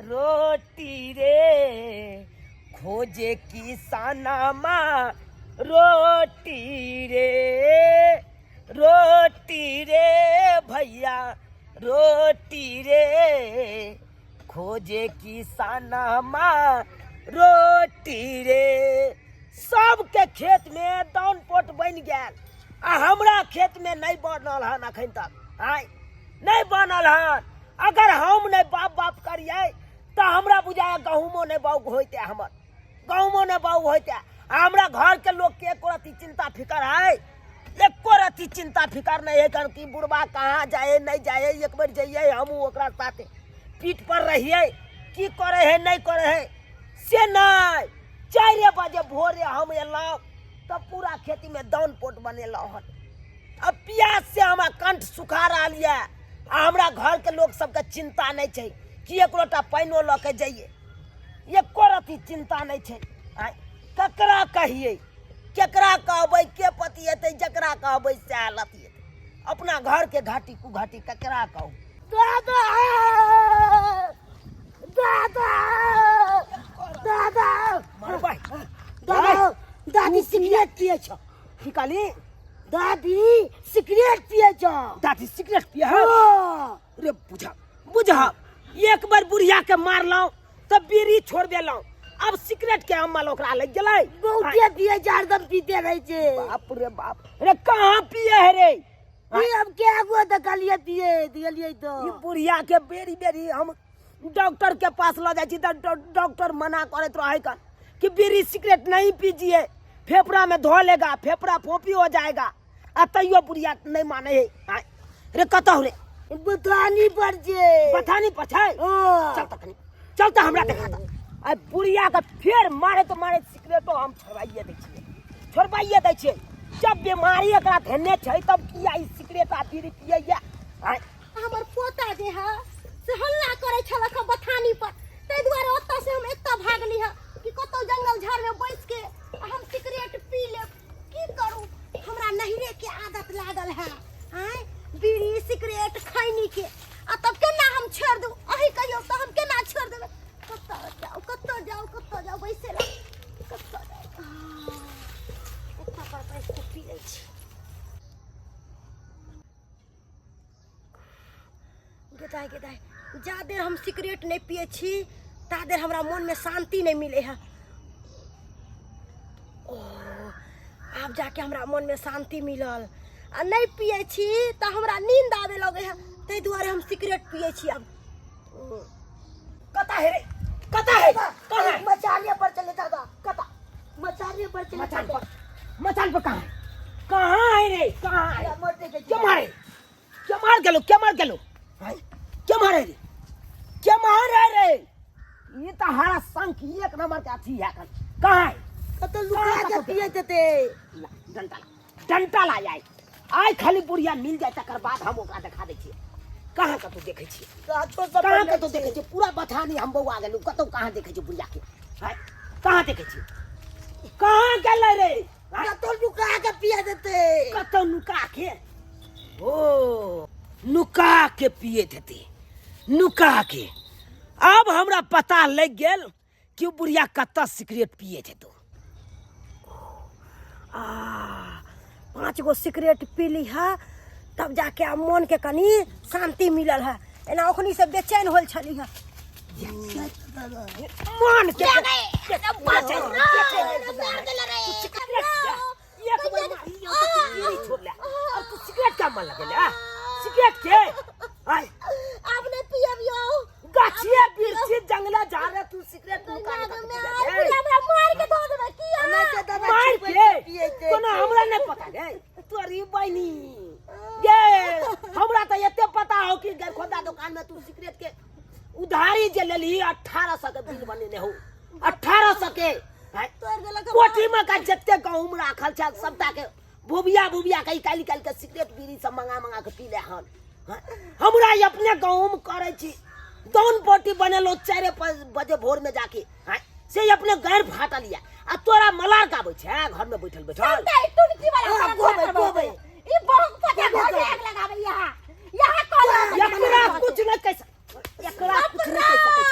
रोटी रे खोजे किसानमा रोटी रे भैया रोटी रे खोजे किसानमा रोटी रे। सबके खेत में दान पोट बन गया आ हमरा खेत में नहीं बनल हन अखन तक आय नहीं बनल हन। अगर हम नहीं बाप करिए तो हमरा बुझाए गहूमो नहीं बाउग होते हमर गहूमो नहीं बाउग होते। हमरा घर के लोग के एको रति चिंता फिकर है एको रति चिंता फिकर नहीं है कि बुढ़बा कहाँ जाए नहीं जाए एक बार जाइए हम ओकरा साथे पीठ पर रहिए की करे है नहीं करे है से नहीं। 4 बजे भोरे हम एलौं तब पूरा खेती में दान पोट बनेलौं हन। अब प्यास से हमारा कंठ सुखा रहा है आ हमरा घर के लोग सबके चिंता नहीं है कि एक लोटा पानियो ल के जाइए एको रति चिंता नहीं है। ककरा कहिए केकरा कहबै के पति हेतै जकरा कहबै सएह लति हेतै अपना घर के घाटी कुघाटी ककरा कहू। दादा दादा दादा मरबै दादा दादी सिगरेट पिए छ निकाली दादी सिगरेट पिए छ दादी सिगरेट पिए ह रे बुझा एक बार बुढ़िया के मारलौ तब बीड़ी छोड़ देलौ अब सिगरेट के अम्मा ओकरा लग गेलै बहुते पिए हरदम पीते रहे छे। बाप रे कहां पिए है रे हम के आगो देखलिए पिए दिलिए तो ई बुढ़िया के बेरी हम डॉक्टर के पास ल जाई छी त डॉक्टर मना करत रहे का कि बीड़ी सिगरेट नहीं पीजिए फेफड़ा में धो लेगा फेफड़ा फोपी हो जाएगा। आ तैयो बुढ़िया नहीं माने है रे कतौ रे बथानी पर छै चल त हमरा देखा त आ बुढ़िया के फिर मारे तो मारे सिगरेटो हम छोड़बाइए दै छियै जब बीमारी एकरा धेने छै तब किया ई सिगरेट आ बीड़ी पियैया। हमर पोता जे है से हल्ला करे छलक बथानी पर तै दुआरे ओत्ता से हम एत्ता भागली है कि कतौ जंगल झाड़ में बैस के हम सिगरेट पी ले की करू हमरा नहिरे के आदत लागल है बीड़ी सिगरेट खैनी के आ तब केना हम छोड़ दू अही कहियो तो हम केना छोड़ देबे कत्तो जाओ बैसे रह कत्तो जाओ एत्ता पर बैस के पी लै छी। गेदाय जा देर हम सिगरेट नहीं पिए छी ता देर हमरा मन में शांति नहीं मिले है। अब जाके हमरा मन में शांति मिलल आ नहीं पिए छी तो हमरा नींद आवे लगे है तै दुआरे हम सिगरेट पिए छी। अब कता है रे कता है कहां मचाने पर चले दादा कता मचाने पर चले मचान पर कहां है रे कहां है मरते के क्या मार गेलो क्या मारे रे ये तो हरा संख एक नंबर के अथी है कहां है कत लुका के पिए देते डंटा ला जाए आय खाली बुढ़िया मिल जाए तकर बाद हम ओकरा देखा दै छियै कहां कतौ देखे छियै कहां कतौ देखे छियै पूरा बथानी हम बौआ गेलु कतौ कहां देखे छियै बुढ़िया के कहां देखे छियै कहां गेलै रे कत लुका के पिए देते कतौ नुका के ओ नुका के पिए देते नुका के। अब हमरा पता लग गेल कि बुढ़िया कत्ता सिगरेट पिए थे तो 5 गो सिगरेट पी ली है तब जाके अब मन के कनी शांति मिलल है एना ओखनी से बेचैन होल छली है मन के सिगरेट का मन लगे सिगरेट के आपने पियबियो गाछिया बिरछी जंगला जा रहा तू सिगरेट हमरा मार के धो देबे की मार के कोनो हमरा नहीं पता रे तोरी बहनी ये हमरा तो एते पता हो कि गरखोदा दुकान में तू सिगरेट के उधारी जे लेली 1800 के बिल बनेने हो 1800 के कोठी में का जत्ते गहूम राखल छ सबटा के बुबिया के काली के सिगरेट बीड़ी सब मंगा के पी ले हन हमरा अपने गहूम करे छी दान पोटी बनेलो 4 बजे भोर में जाके से अपने गैर फाटा लिया आ तोरा मलार का आबै छै घर में बैठल गोबे ई बहुत पता घर आग लगावे यहां कौन एकरा कुछ नहीं कह सकै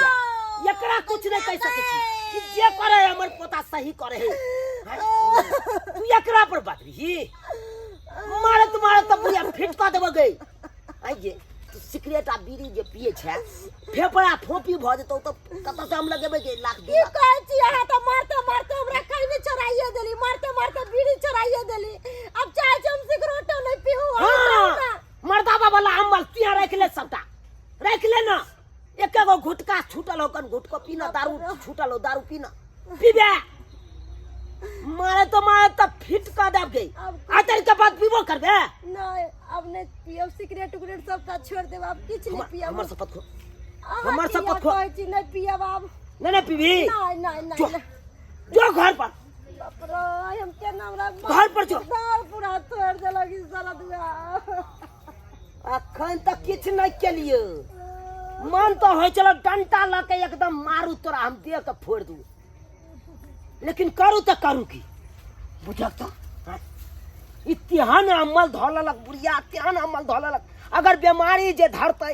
छै कुछ नहीं कह सके छी कि जे करे हमर पोता सही करे है तू एकरा पर बात रही मारत तो बुढ़िया फिट कर देबो गई आई जे सिगरेट आ बीड़ी जे पिए छै फेफड़ा फोपी भ जेतौ तो कत से हम लगेबे के लाख की कहै छी अहाँ त मारते हमरा कहीं में चोराइए देली मारते बीड़ी चोराइए देली अब चाहे हम सिगरेटो नहीं पीहू हां मर्दाबा वाला अमल तिया रख ले सबटा रख ले ना एक एगो घुटका छूटल हो कन घुटको पीना दारू छूटल हो दारू पीना पीबे मारे तो फिट कर देब गई आतर के बाद पीबो करबे नहीं अब नहीं पियो सिगरेट उगरेट सब का छोड़ देब अब किछ नहीं पियो हमर शपथ खो कहै छी नहीं पियब अब नहीं पीबी नहीं जो घर पर बाप रे हम के नाम रख घर पर जो दाल पूरा तोड़ देलक ई सारा दुआ अखन तक किछ नहीं केलियो मन तो होय चलो डंटा ल के एकदम मारू तोरा हम दे के फोड़ दू लेकिन करू तो करू की बुझक तो इतिहान अमल धोलक बुढ़िया इतिहान अमल धोलक अगर बीमारी जे धरते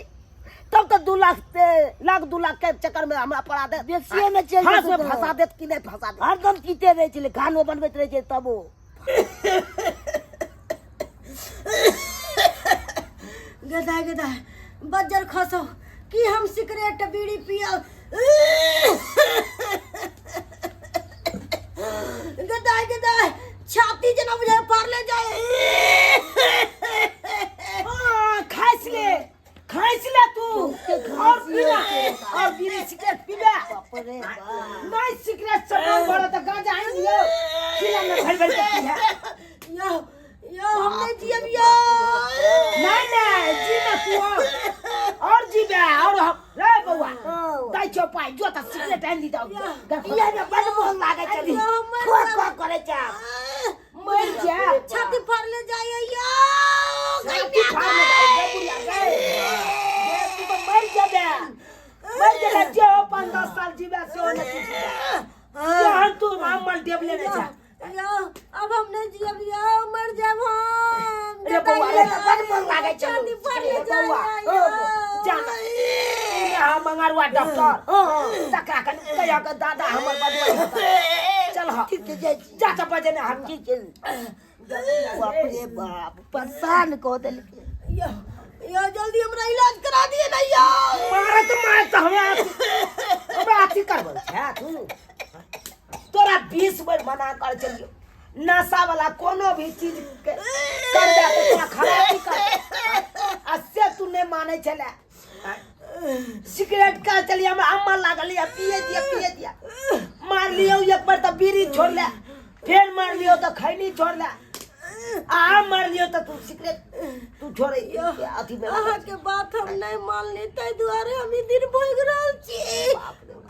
तब तो 2 लाख के चक्कर में हमरा पड़ा दे बेसिए में चल हाथ में फंसा देत कि नहीं फंसा दे हरदम पीते रहे छले खानो बनबैत रहे छे तब वो गदा बज्जर खसो कि हम सिगरेट बीड़ी पियो गदा छाती जना बुझे पार ले जाए हां खाइस ले तू और पीना और बीड़ी सिगरेट पीबे बाप रे बाप नहीं सिगरेट चढ़ा बड़ा तो गांजा आई लियो खिला में भर के पी है यो हमने जियब यो नहीं जीना तू और जीबे और हम रे बउआ दाई चौपाई जो त सिगरेट आन दी जाओ ये में बड़ मोह लागे चली खो करे जा मर जा छाती फाड़ ले जाए यो छाती फाड़ ले जाए बुढ़िया गए तू तो मर जाबे जो 5-10 साल जीबे से नहीं जीबे तू अमल देव ले जा यो अब हमने जियब यो मर जाब हम रे बउआ रे बड़ मोह लागे छाती फाड़ ले बउआ जाए जाना यहाँ मंगारुआ डॉक्टर तकरा कन कया के दादा हमर बदवा चल हा ठीक है जा त बजे ने हम ठीक है बाप रे बाप परेशान को देल यो जल्दी हमरा इलाज करा दिए ना यो मारत हमरा अथी करबो है तू तोरा 20 बार मना कर चलियो नशा वाला कोनो भी चीज कर दे तो तोरा खराबी कर अससे तू नहीं माने चले सिगरेट का चलिए हम अम्मा लागल या पिए दिया मार लियो एक बार तो बीड़ी छोड़ ले फिर मार लियो तो खैनी छोड़ ले आ मार लियो तो तू सिगरेट तू छोड़े अथी में अहाँ के बात हम नहीं मानली तै दुआरे हम ई दिन भोग रहल छी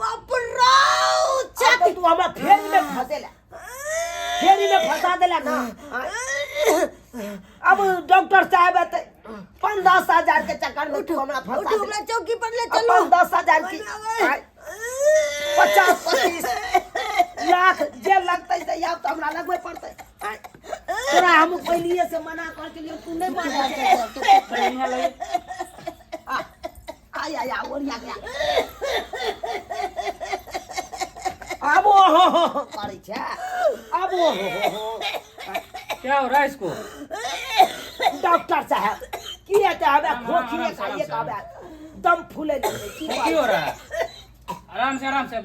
बाप रो छाती तू हमरा फेरी में फंसेला फेरी में फंसा देला ना अब डॉक्टर साहब आते 5-10 के चक्कर में तू हमरा फंसा दे हमरा चौकी पर ले चलो 5-10 की 50-25 लाख जे लगतै से या तो हमरा लगबे पड़तै तोरा हम पहलिए से मना कर के लिए तू नहीं माने आ ओरिया गया अब हो करे छे अब हो क्या हो रहा है इसको डॉक्टर साहब की है हवे खोखी खाइए का दम फूले लगे की हो रहा है आराम से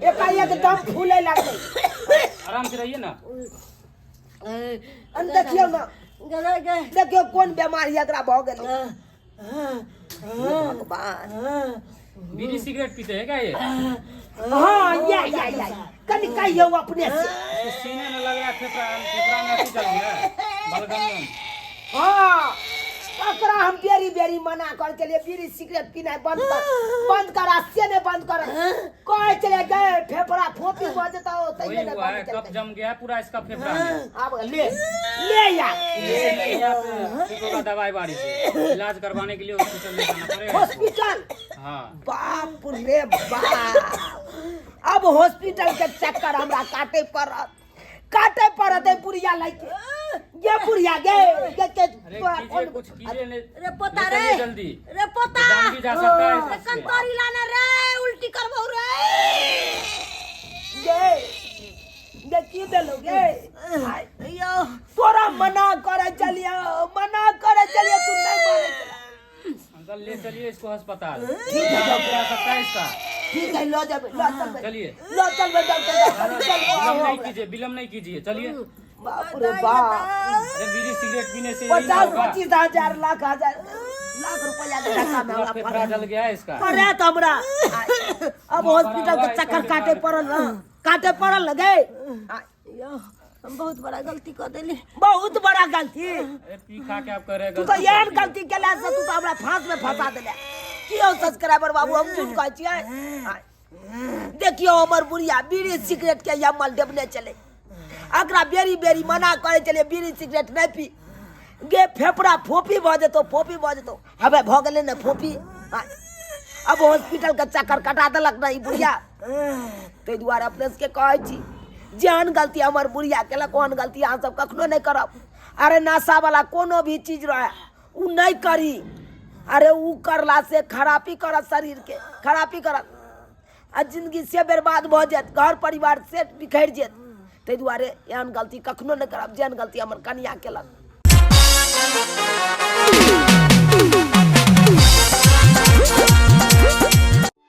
एक दम फूले लगे आराम से रहिए ना देखियो ना देखियो कौन बीमारी एकरा भ गेल भगवान बीड़ी सिगरेट पीते हैं क्या ये हां या कनी कहियो अपने से सीने में लग रहा है फेफड़ा में अटक गया बलगम में हां ककरा हम बेरी मना कर के लिए बीड़ी सिगरेट पीना बंद कर आसे ने बंद कर कहे चले गए फेफड़ा फोपी हो जाता हो तइए ने बंद कर कब जम गया पूरा इसका फेफड़ा में अब ले यार का दवाई बारी से इलाज करवाने के लिए हॉस्पिटल में जाना पड़ेगा हॉस्पिटल हां बाप रे बाप अब हॉस्पिटल के चक्कर हमरा काटे पड़त है बुढ़िया लाइके ये बुढ़िया गे के कुछ कीजिए रे पोता रे जल्दी रे पोता जान भी जा सकता है कंतरी लाना रे उल्टी करबो रे इसको अस्पताल। ठीक है क्या करा सकता है इसका? ठीक है, लो चल बे, चलिए, लो चल बे डॉक्टर विलम्ब नहीं कीजिए, विलम्ब नहीं कीजिए, चलिए। बाप रे बाप, अरे बीड़ी सिगरेट पीने से यही ना 50 होगा। 25,000 लाख रुपया के धक्का में पूरा हमरा फेफड़ा जल गया है इसका। पड़े तो हमरा अब हॉस्पिटल के चक्कर काटे पड़ल ना, काटे पड़ल लगे। हम बहुत बड़ा गलती कर देली। बहुत बड़ा गलती। अरे पी खा के आप कह रहे हैं तू तो यार गलती केला से तू तो हमरा फांस में फंसा देले। कियो सब्सक्राइबर बाबू हम झूठ कहै छियै। देखियो हमर बुढ़िया बीड़ी सिगरेट के यमल देबने चले, अकरा बेरी बेरी मना करे चले बीड़ी सिगरेट नहीं पी। गे फेफड़ा फोफी भ जेतो, फोफी भ जेतो, हबे भ गेले ने फोफी। अब हॉस्पिटल के चक्कर कटा देलक ना ई बुढ़िया। तै दुआरे अपने के कहै छी जेहन गलती हमर बुढ़िया केलक ओहन गलती अहाँ सब कखनो नहीं करब। अरे नशा वाला कोनो भी चीज रहे उ नहीं करी। अरे उ करला से खराबी करत, शरीर के खराबी करत, आ जिंदगी से बर्बाद भ जात, घर परिवार से बिखर जात। तै दुआरे एहन गलती कखनो नहीं करब जेहन गलती हमर कनिया केलक।